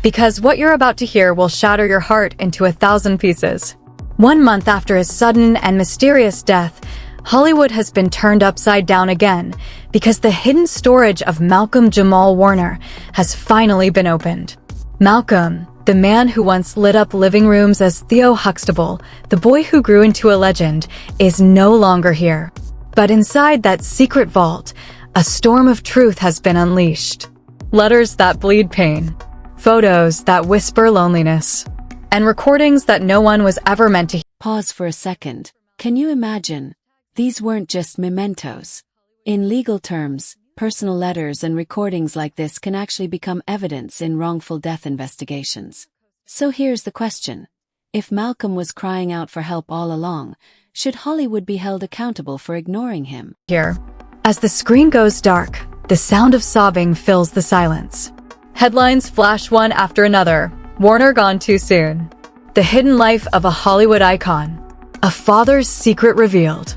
because what you're about to hear will shatter your heart into 1,000 pieces. 1 month after his sudden and mysterious death, Hollywood has been turned upside down again because the hidden storage of Malcolm Jamal Warner has finally been opened. Malcolm, the man who once lit up living rooms as Theo Huxtable, the boy who grew into a legend, is no longer here. But inside that secret vault, a storm of truth has been unleashed. Letters that bleed pain, photos that whisper loneliness, and recordings that no one was ever meant to hear. Pause for a second. Can you imagine? These weren't just mementos. In legal terms, personal letters and recordings like this can actually become evidence in wrongful death investigations. So here's the question. If Malcolm was crying out for help all along, should Hollywood be held accountable for ignoring him? Here, as the screen goes dark, the sound of sobbing fills the silence. Headlines flash one after another. Warner gone too soon. The hidden life of a Hollywood icon. A father's secret revealed.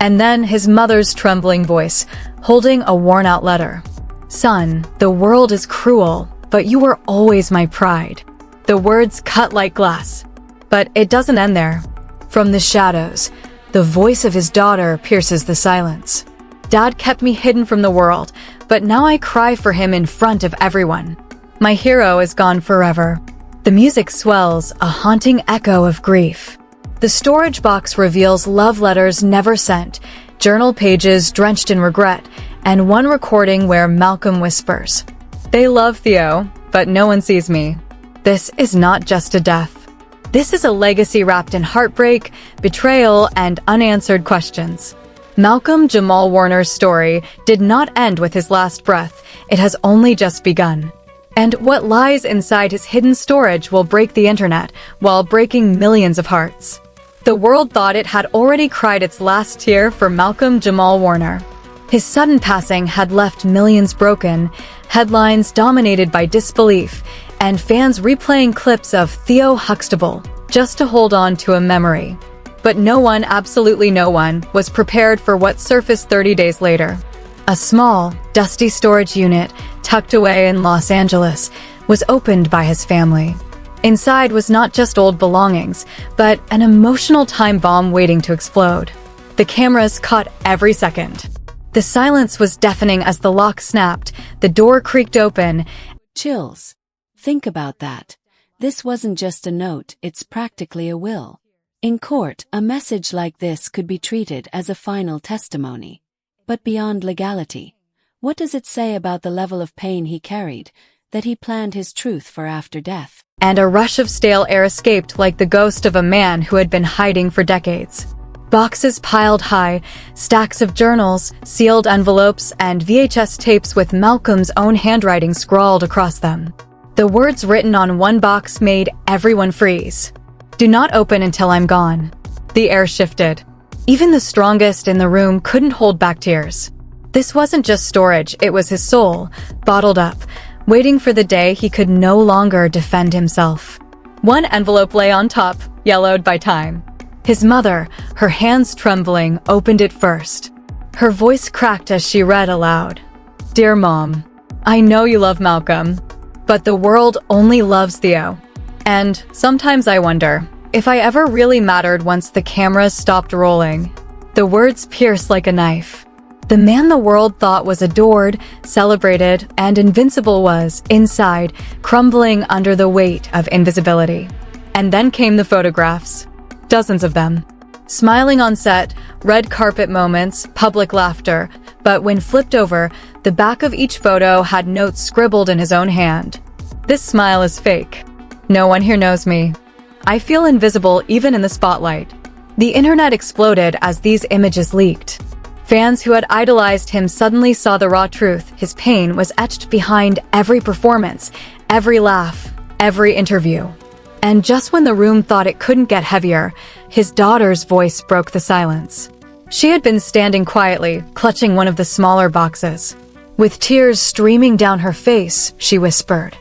And then his mother's trembling voice, holding a worn-out letter. Son, the world is cruel, but you were always my pride. The words cut like glass. But it doesn't end there. From the shadows, the voice of his daughter pierces the silence. Dad kept me hidden from the world, but now I cry for him in front of everyone. My hero is gone forever. The music swells, a haunting echo of grief. The storage box reveals love letters never sent, journal pages drenched in regret, and one recording where Malcolm whispers, "They love Theo, but no one sees me." This is not just a death. This is a legacy wrapped in heartbreak, betrayal, and unanswered questions. Malcolm Jamal Warner's story did not end with his last breath. It has only just begun. And what lies inside his hidden storage will break the internet while breaking millions of hearts. The world thought it had already cried its last tear for Malcolm Jamal Warner. His sudden passing had left millions broken, headlines dominated by disbelief, and fans replaying clips of Theo Huxtable just to hold on to a memory. But no one, absolutely no one, was prepared for what surfaced 30 days later. A small, dusty storage unit, tucked away in Los Angeles, was opened by his family. Inside was not just old belongings, but an emotional time bomb waiting to explode. The cameras caught every second. The silence was deafening as the lock snapped, the door creaked open. Chills. Think about that. This wasn't just a note, it's practically a will. In court, a message like this could be treated as a final testimony. But beyond legality, what does it say about the level of pain he carried, that he planned his truth for after death? And a rush of stale air escaped like the ghost of a man who had been hiding for decades. Boxes piled high, stacks of journals, sealed envelopes, and VHS tapes with Malcolm's own handwriting scrawled across them. The words written on one box made everyone freeze. "Do not open until I'm gone." The air shifted. Even the strongest in the room couldn't hold back tears. This wasn't just storage, it was his soul, bottled up, waiting for the day he could no longer defend himself. One envelope lay on top, yellowed by time. His mother, her hands trembling, opened it first. Her voice cracked as she read aloud. "Dear Mom, I know you love Malcolm, but the world only loves Theo. And sometimes I wonder if I ever really mattered once the cameras stopped rolling." The words pierced like a knife. The man the world thought was adored, celebrated, and invincible was, inside, crumbling under the weight of invisibility. And then came the photographs. Dozens of them. Smiling on set, red carpet moments, public laughter, but when flipped over, the back of each photo had notes scribbled in his own hand. "This smile is fake. No one here knows me. I feel invisible even in the spotlight." The internet exploded as these images leaked. Fans who had idolized him suddenly saw the raw truth. His pain was etched behind every performance, every laugh, every interview. And just when the room thought it couldn't get heavier, his daughter's voice broke the silence. She had been standing quietly, clutching one of the smaller boxes. With tears streaming down her face, she whispered,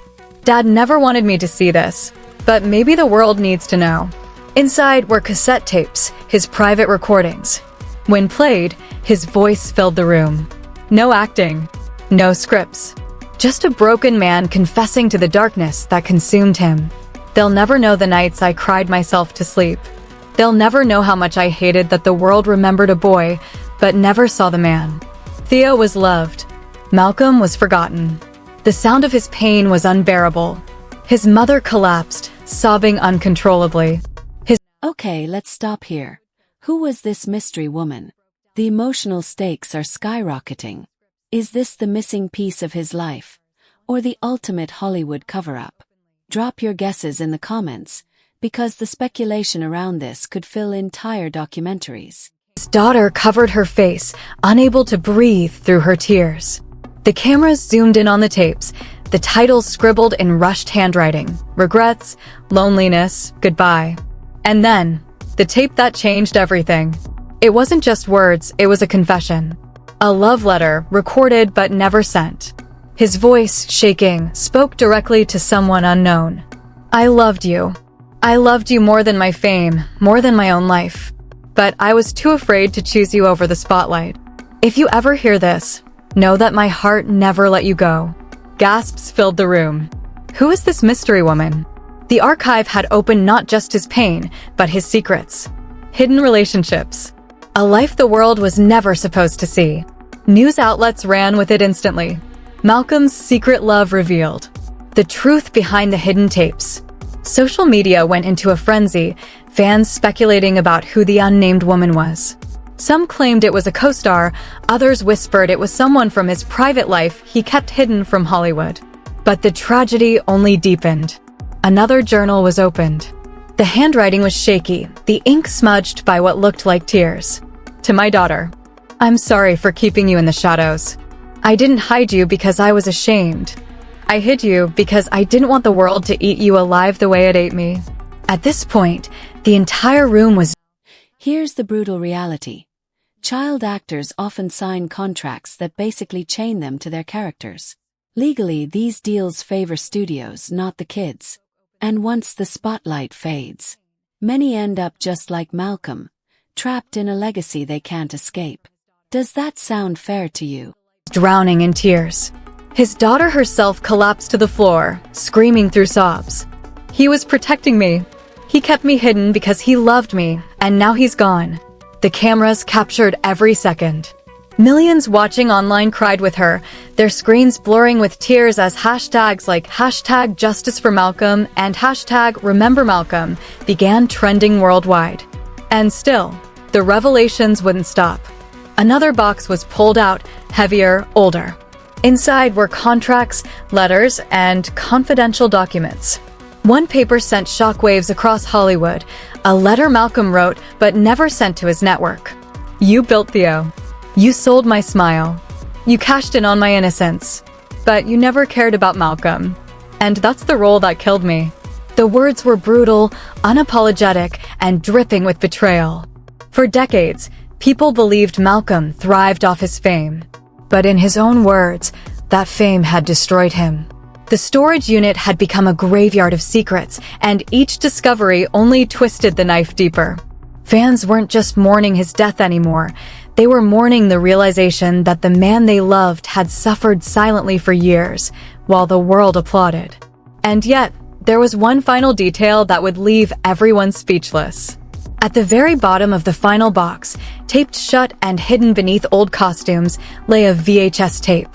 "Dad never wanted me to see this, but maybe the world needs to know." Inside were cassette tapes, his private recordings. When played, his voice filled the room. No acting, no scripts, Just a broken man confessing to the darkness that consumed him. They'll never know the nights I cried myself to sleep. They'll never know how much I hated that the world remembered a boy, but never saw the man. Theo was loved. Malcolm was forgotten. The sound of his pain was unbearable. His mother collapsed, sobbing uncontrollably. Okay, let's stop here. Who was this mystery woman? The emotional stakes are skyrocketing. Is this the missing piece of his life? Or the ultimate Hollywood cover-up? Drop your guesses in the comments, because the speculation around this could fill entire documentaries. His daughter covered her face, unable to breathe through her tears. The cameras zoomed in on the tapes, the titles scribbled in rushed handwriting: regrets, loneliness, goodbye. And then, the tape that changed everything. It wasn't just words, it was a confession. A love letter, recorded but never sent. His voice, shaking, spoke directly to someone unknown. I loved you. I loved you more than my fame, more than my own life. But I was too afraid to choose you over the spotlight. If you ever hear this, know that my heart never let you go. Gasps filled the room. Who is this mystery woman? The archive had opened not just his pain, but his secrets. Hidden relationships. A life the world was never supposed to see. News outlets ran with it instantly. Malcolm's secret love revealed. The truth behind the hidden tapes. Social media went into a frenzy, fans speculating about who the unnamed woman was. Some claimed it was a co-star, others whispered it was someone from his private life he kept hidden from Hollywood. But the tragedy only deepened. Another journal was opened. The handwriting was shaky, the ink smudged by what looked like tears. To my daughter, I'm sorry for keeping you in the shadows. I didn't hide you because I was ashamed. I hid you because I didn't want the world to eat you alive the way it ate me. At this point, the entire room was... Here's the brutal reality. Child actors often sign contracts that basically chain them to their characters. Legally, these deals favor studios, not the kids. And once the spotlight fades, many end up just like Malcolm, trapped in a legacy they can't escape. Does that sound fair to you? Drowning in tears. His daughter herself collapsed to the floor, screaming through sobs. He was protecting me. He kept me hidden because he loved me, and now he's gone. The cameras captured every second. Millions watching online cried with her, their screens blurring with tears as hashtags like #JusticeForMalcolm and #RememberMalcolm began trending worldwide. And still, the revelations wouldn't stop. Another box was pulled out, heavier, older. Inside were contracts, letters, and confidential documents. One paper sent shockwaves across Hollywood, a letter Malcolm wrote but never sent to his network. You built Theo. You sold my smile. You cashed in on my innocence. But you never cared about Malcolm. And that's the role that killed me. The words were brutal, unapologetic, and dripping with betrayal. For decades, people believed Malcolm thrived off his fame. But in his own words, that fame had destroyed him. The storage unit had become a graveyard of secrets, and each discovery only twisted the knife deeper. Fans weren't just mourning his death anymore. They were mourning the realization that the man they loved had suffered silently for years, while the world applauded. And yet, there was one final detail that would leave everyone speechless. At the very bottom of the final box, taped shut and hidden beneath old costumes, lay a VHS tape.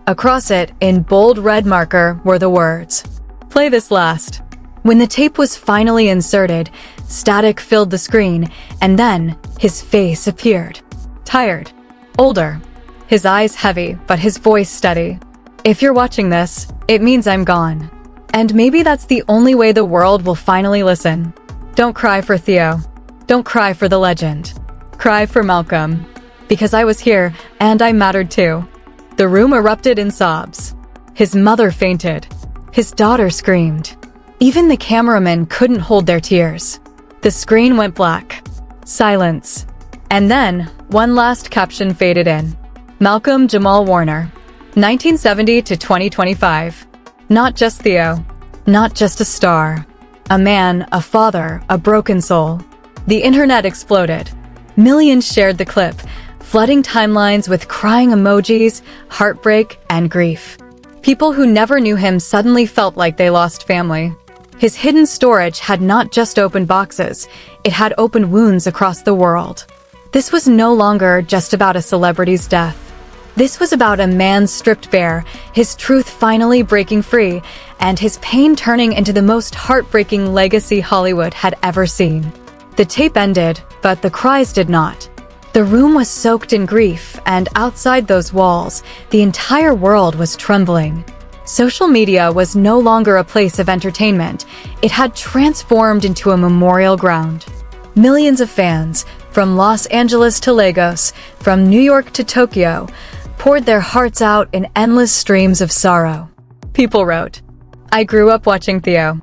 Across it, in bold red marker, were the words, "Play this last." When the tape was finally inserted, static filled the screen, and then his face appeared. Tired. Older. His eyes heavy, but his voice steady. If you're watching this, it means I'm gone. And maybe that's the only way the world will finally listen. Don't cry for Theo. Don't cry for the legend. Cry for Malcolm. Because I was here, and I mattered too. The room erupted in sobs. His mother fainted. His daughter screamed. Even the cameramen couldn't hold their tears. The screen went black. Silence. And then, one last caption faded in. Malcolm Jamal Warner, 1970 to 2025. Not just Theo. Not just a star. A man, a father, a broken soul. The internet exploded. Millions shared the clip, flooding timelines with crying emojis, heartbreak, and grief. People who never knew him suddenly felt like they lost family. His hidden storage had not just opened boxes, it had opened wounds across the world. This was no longer just about a celebrity's death. This was about a man stripped bare, his truth finally breaking free, and his pain turning into the most heartbreaking legacy Hollywood had ever seen. The tape ended, but the cries did not. The room was soaked in grief, and outside those walls, the entire world was trembling. Social media was no longer a place of entertainment. It had transformed into a memorial ground. Millions of fans, from Los Angeles to Lagos, from New York to Tokyo, poured their hearts out in endless streams of sorrow. People wrote, "I grew up watching Theo.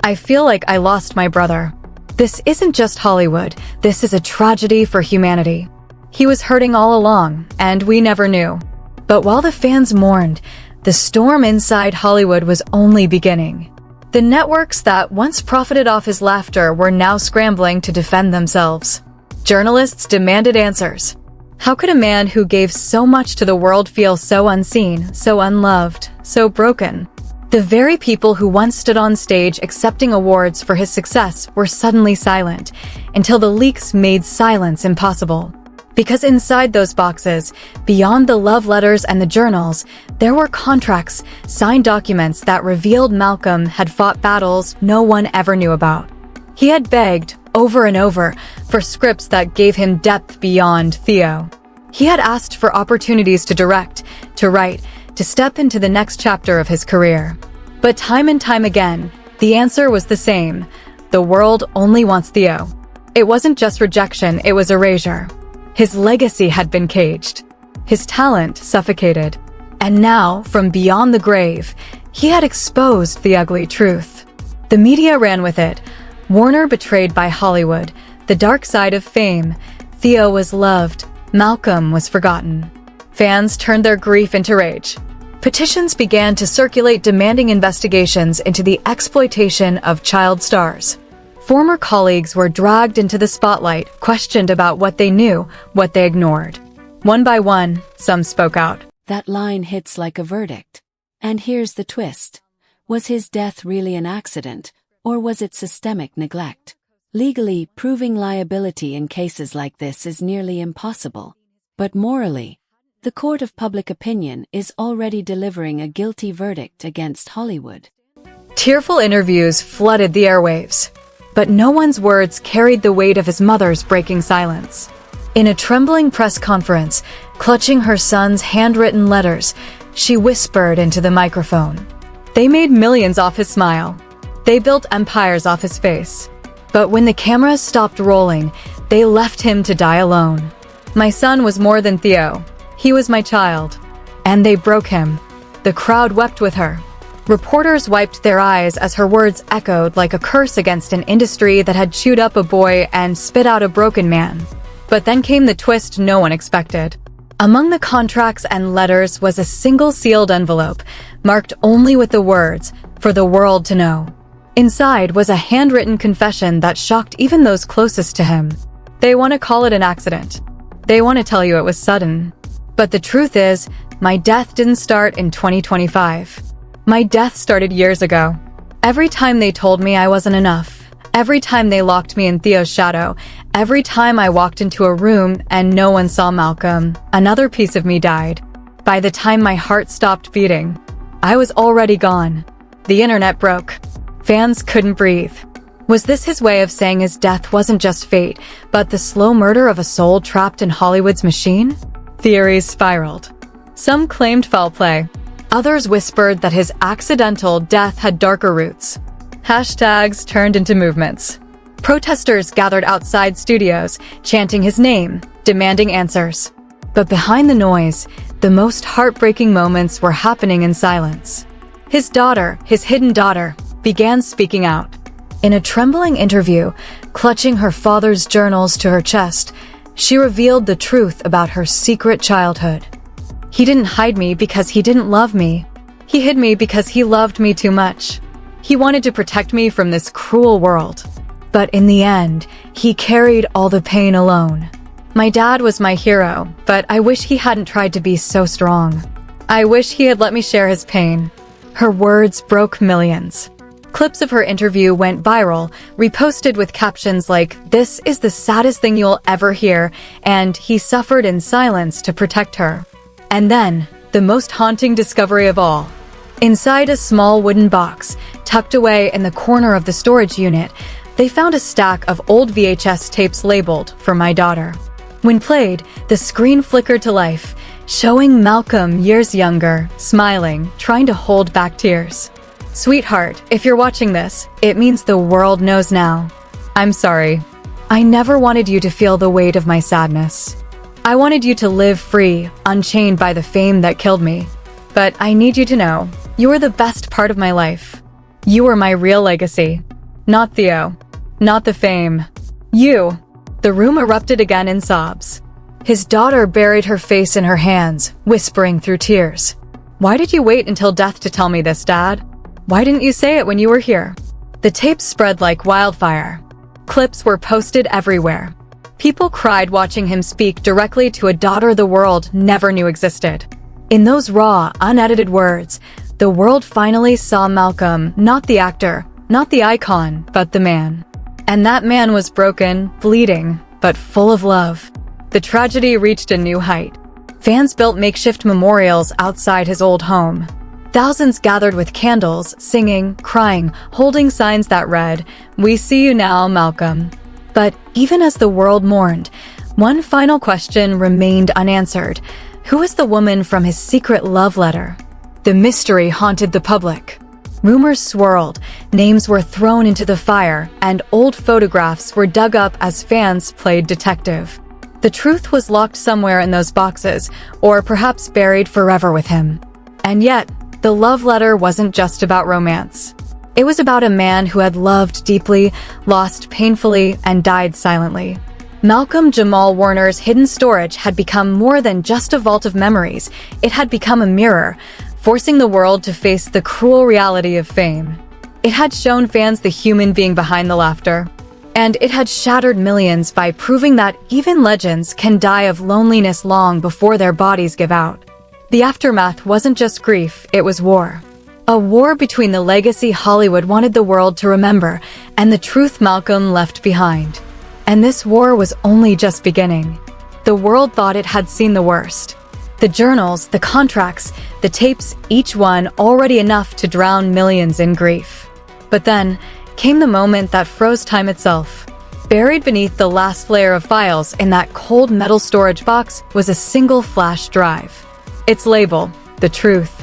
I feel like I lost my brother. This isn't just Hollywood, this is a tragedy for humanity. He was hurting all along, and we never knew." But while the fans mourned, the storm inside Hollywood was only beginning. The networks that once profited off his laughter were now scrambling to defend themselves. Journalists demanded answers. How could a man who gave so much to the world feel so unseen, so unloved, so broken? The very people who once stood on stage accepting awards for his success were suddenly silent, until the leaks made silence impossible. Because inside those boxes, beyond the love letters and the journals, there were contracts, signed documents that revealed Malcolm had fought battles no one ever knew about. He had begged, over and over, for scripts that gave him depth beyond Theo. He had asked for opportunities to direct, to write, to step into the next chapter of his career. But time and time again, the answer was the same. The world only wants Theo. It wasn't just rejection, it was erasure. His legacy had been caged. His talent suffocated. And now, from beyond the grave, he had exposed the ugly truth. The media ran with it. Warner betrayed by Hollywood. The dark side of fame. Theo was loved. Malcolm was forgotten. Fans turned their grief into rage. Petitions began to circulate demanding investigations into the exploitation of child stars. Former colleagues were dragged into the spotlight, questioned about what they knew, what they ignored. One by one, some spoke out. That line hits like a verdict. And here's the twist. Was his death really an accident, or was it systemic neglect? Legally, proving liability in cases like this is nearly impossible. But morally, the court of public opinion is already delivering a guilty verdict against Hollywood. Tearful interviews flooded the airwaves. But no one's words carried the weight of his mother's breaking silence. In a trembling press conference, clutching her son's handwritten letters, she whispered into the microphone. They made millions off his smile. They built empires off his face. But when the cameras stopped rolling, they left him to die alone. My son was more than Theo. He was my child. And they broke him. The crowd wept with her. Reporters wiped their eyes as her words echoed like a curse against an industry that had chewed up a boy and spit out a broken man. But then came the twist no one expected. Among the contracts and letters was a single sealed envelope, marked only with the words, "For the world to know." Inside was a handwritten confession that shocked even those closest to him. They want to call it an accident. They want to tell you it was sudden. But the truth is, my death didn't start in 2025. My death started years ago. Every time they told me I wasn't enough, every time they locked me in Theo's shadow, every time I walked into a room and no one saw Malcolm, another piece of me died. By the time my heart stopped beating, I was already gone. The internet broke. Fans couldn't breathe. Was this his way of saying his death wasn't just fate, but the slow murder of a soul trapped in Hollywood's machine? Theories spiraled. Some claimed foul play. Others whispered that his accidental death had darker roots. Hashtags turned into movements. Protesters gathered outside studios, chanting his name, demanding answers. But behind the noise, the most heartbreaking moments were happening in silence. His daughter, his hidden daughter, began speaking out. In a trembling interview, clutching her father's journals to her chest, she revealed the truth about her secret childhood. He didn't hide me because he didn't love me. He hid me because he loved me too much. He wanted to protect me from this cruel world. But in the end, he carried all the pain alone. My dad was my hero, but I wish he hadn't tried to be so strong. I wish he had let me share his pain. Her words broke millions. Clips of her interview went viral, reposted with captions like, "This is the saddest thing you'll ever hear," and "He suffered in silence to protect her." And then, the most haunting discovery of all. Inside a small wooden box, tucked away in the corner of the storage unit, they found a stack of old VHS tapes labeled "For my daughter." When played, the screen flickered to life, showing Malcolm years younger, smiling, trying to hold back tears. "Sweetheart, if you're watching this, it means the world knows now. I'm sorry. I never wanted you to feel the weight of my sadness. I wanted you to live free, unchained by the fame that killed me. But I need you to know, you are the best part of my life. You are my real legacy. Not Theo. Not the fame. You." The room erupted again in sobs. His daughter buried her face in her hands, whispering through tears. "Why did you wait until death to tell me this, Dad? Why didn't you say it when you were here?" The tapes spread like wildfire. Clips were posted everywhere. People cried watching him speak directly to a daughter the world never knew existed. In those raw, unedited words, the world finally saw Malcolm, not the actor, not the icon, but the man. And that man was broken, bleeding, but full of love. The tragedy reached a new height. Fans built makeshift memorials outside his old home. Thousands gathered with candles, singing, crying, holding signs that read, "We see you now, Malcolm." But even as the world mourned, one final question remained unanswered. Who was the woman from his secret love letter? The mystery haunted the public. Rumors swirled, names were thrown into the fire, and old photographs were dug up as fans played detective. The truth was locked somewhere in those boxes, or perhaps buried forever with him. And yet, the love letter wasn't just about romance. It was about a man who had loved deeply, lost painfully, and died silently. Malcolm Jamal Warner's hidden storage had become more than just a vault of memories. It had become a mirror, forcing the world to face the cruel reality of fame. It had shown fans the human being behind the laughter. And it had shattered millions by proving that even legends can die of loneliness long before their bodies give out. The aftermath wasn't just grief, it was war. A war between the legacy Hollywood wanted the world to remember and the truth Malcolm left behind. And this war was only just beginning. The world thought it had seen the worst. The journals, the contracts, the tapes, each one already enough to drown millions in grief. But then came the moment that froze time itself. Buried beneath the last layer of files in that cold metal storage box was a single flash drive. Its label, The Truth.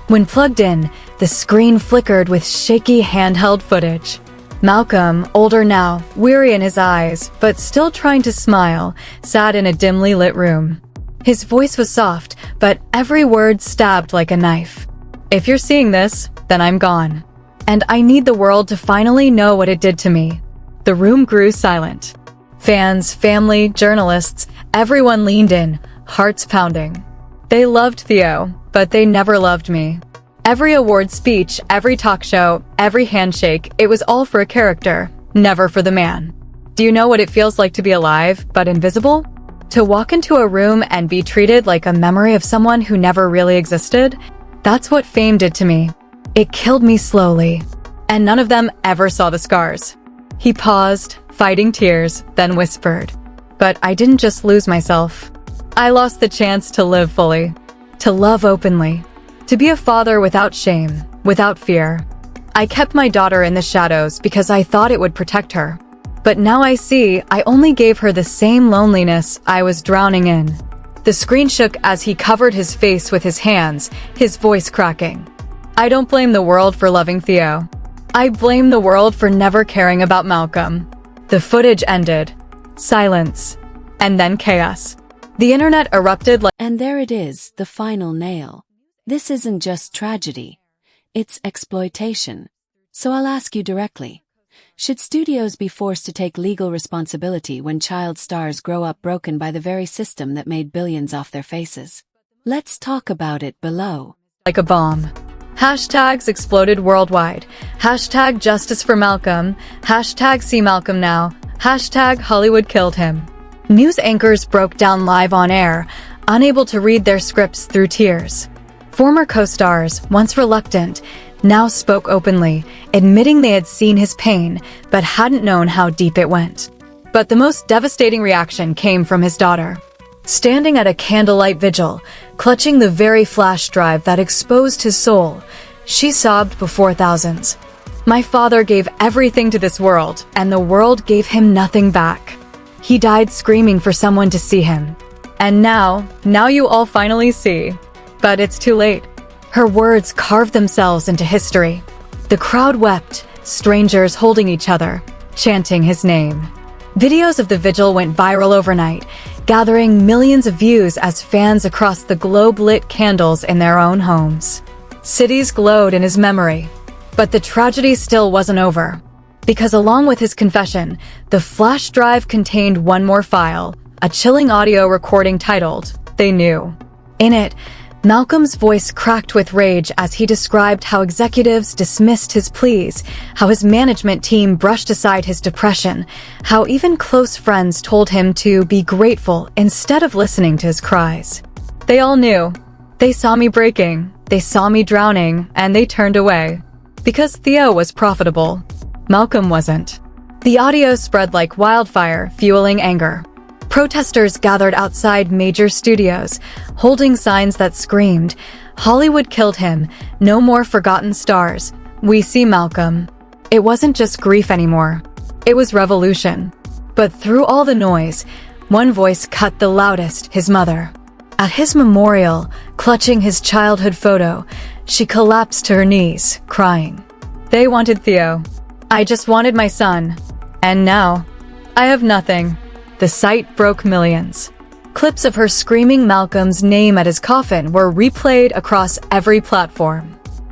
When plugged in, the screen flickered with shaky handheld footage. Malcolm, older now, weary in his eyes, but still trying to smile, sat in a dimly lit room. His voice was soft, but every word stabbed like a knife. "If you're seeing this, then I'm gone. And I need the world to finally know what it did to me." The room grew silent. Fans, family, journalists, everyone leaned in, hearts pounding. They loved Theo, but they never loved me. Every award speech, every talk show, every handshake, it was all for a character, never for the man. Do you know what it feels like to be alive, but invisible? To walk into a room and be treated like a memory of someone who never really existed? That's what fame did to me. It killed me slowly. And none of them ever saw the scars. He paused, fighting tears, then whispered. But I didn't just lose myself. I lost the chance to live fully, to love openly, to be a father without shame, without fear. I kept my daughter in the shadows because I thought it would protect her. But now I see I only gave her the same loneliness I was drowning in. The screen shook as he covered his face with his hands, his voice cracking. I don't blame the world for loving Theo. I blame the world for never caring about Malcolm. The footage ended. Silence. And then chaos. The internet erupted like— And there it is, the final nail. This isn't just tragedy. It's exploitation. So I'll ask you directly. Should studios be forced to take legal responsibility when child stars grow up broken by the very system that made billions off their faces? Let's talk about it below. Like a bomb. Hashtags exploded worldwide. Hashtag justice for Malcolm. Hashtag see Malcolm now. Hashtag Hollywood killed him. News anchors broke down live on air, unable to read their scripts through tears. Former co-stars, once reluctant, now spoke openly, admitting they had seen his pain, but hadn't known how deep it went. But the most devastating reaction came from his daughter. Standing at a candlelight vigil, clutching the very flash drive that exposed his soul, she sobbed before thousands. "My father gave everything to this world, and the world gave him nothing back. He died screaming for someone to see him. And now you all finally see. But it's too late." Her words carved themselves into history. The crowd wept, strangers holding each other, chanting his name. Videos of the vigil went viral overnight, gathering millions of views as fans across the globe lit candles in their own homes. Cities glowed in his memory. But the tragedy still wasn't over. Because along with his confession, the flash drive contained one more file, a chilling audio recording titled, "They Knew." In it, Malcolm's voice cracked with rage as he described how executives dismissed his pleas, how his management team brushed aside his depression, how even close friends told him to be grateful instead of listening to his cries. "They all knew. They saw me breaking, they saw me drowning, and they turned away. Because Theo was profitable. Malcolm wasn't." The audio spread like wildfire, fueling anger. Protesters gathered outside major studios, holding signs that screamed, "Hollywood killed him. No more forgotten stars. We see Malcolm." It wasn't just grief anymore. It was revolution. But through all the noise, one voice cut the loudest, his mother. At his memorial, clutching his childhood photo, she collapsed to her knees, crying. "They wanted Theo. I just wanted my son. And now, I have nothing." The sight broke millions. Clips of her screaming Malcolm's name at his coffin were replayed across every platform.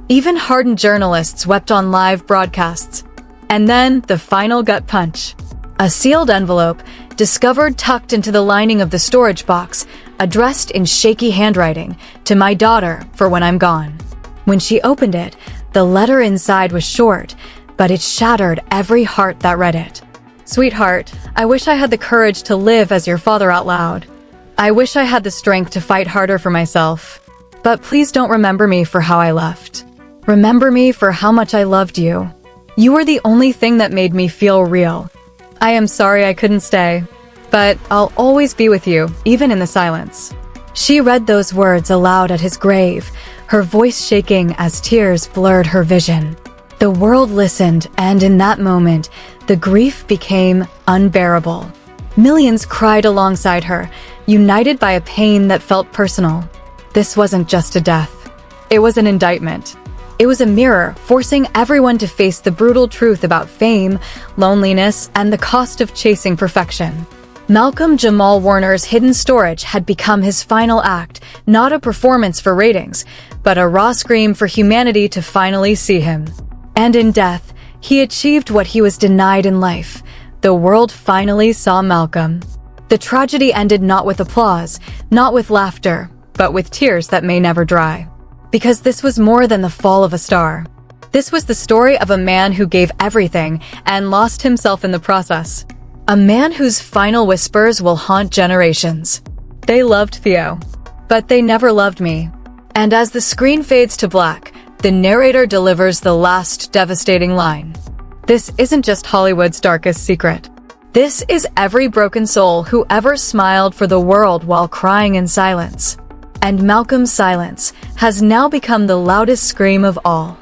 Even hardened journalists wept on live broadcasts. And then, the final gut punch. A sealed envelope, discovered tucked into the lining of the storage box, addressed in shaky handwriting, "To my daughter, for when I'm gone." When she opened it, the letter inside was short, but it shattered every heart that read it. "Sweetheart, I wish I had the courage to live as your father out loud. I wish I had the strength to fight harder for myself. But please don't remember me for how I left. Remember me for how much I loved you. You were the only thing that made me feel real. I am sorry I couldn't stay, but I'll always be with you, even in the silence." She read those words aloud at his grave, her voice shaking as tears blurred her vision. The world listened, and in that moment, the grief became unbearable. Millions cried alongside her, united by a pain that felt personal. This wasn't just a death. It was an indictment. It was a mirror, forcing everyone to face the brutal truth about fame, loneliness, and the cost of chasing perfection. Malcolm Jamal Warner's hidden storage had become his final act, not a performance for ratings, but a raw scream for humanity to finally see him. And in death, he achieved what he was denied in life. The world finally saw Malcolm. The tragedy ended not with applause, not with laughter, but with tears that may never dry. Because this was more than the fall of a star. This was the story of a man who gave everything and lost himself in the process. A man whose final whispers will haunt generations. "They loved Theo, but they never loved me." And as the screen fades to black, the narrator delivers the last devastating line. This isn't just Hollywood's darkest secret. This is every broken soul who ever smiled for the world while crying in silence. And Malcolm's silence has now become the loudest scream of all.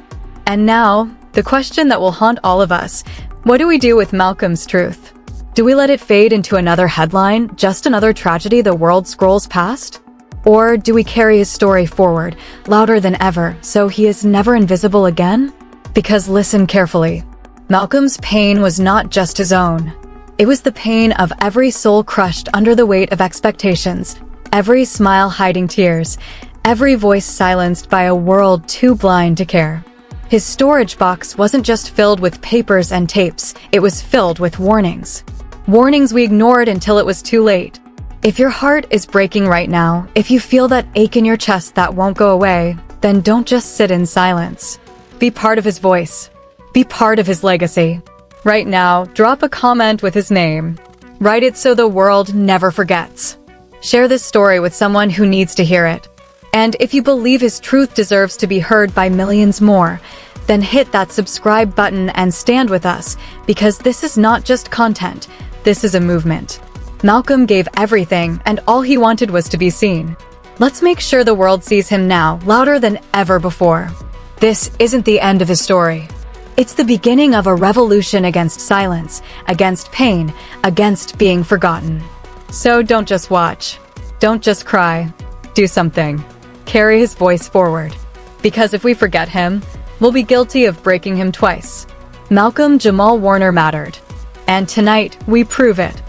And now, the question that will haunt all of us: what do we do with Malcolm's truth? Do we let it fade into another headline, just another tragedy the world scrolls past? Or do we carry his story forward, louder than ever, so he is never invisible again? Because listen carefully. Malcolm's pain was not just his own. It was the pain of every soul crushed under the weight of expectations, every smile hiding tears, every voice silenced by a world too blind to care. His storage box wasn't just filled with papers and tapes, it was filled with warnings. Warnings we ignored until it was too late. If your heart is breaking right now, if you feel that ache in your chest that won't go away, then don't just sit in silence. Be part of his voice. Be part of his legacy. Right now, drop a comment with his name. Write it so the world never forgets. Share this story with someone who needs to hear it. And if you believe his truth deserves to be heard by millions more, then hit that subscribe button and stand with us, because this is not just content, this is a movement. Malcolm gave everything, and all he wanted was to be seen. Let's make sure the world sees him now, louder than ever before. This isn't the end of his story. It's the beginning of a revolution against silence, against pain, against being forgotten. So don't just watch. Don't just cry. Do something. Carry his voice forward. Because if we forget him, we'll be guilty of breaking him twice. Malcolm Jamal Warner mattered. And tonight, we prove it.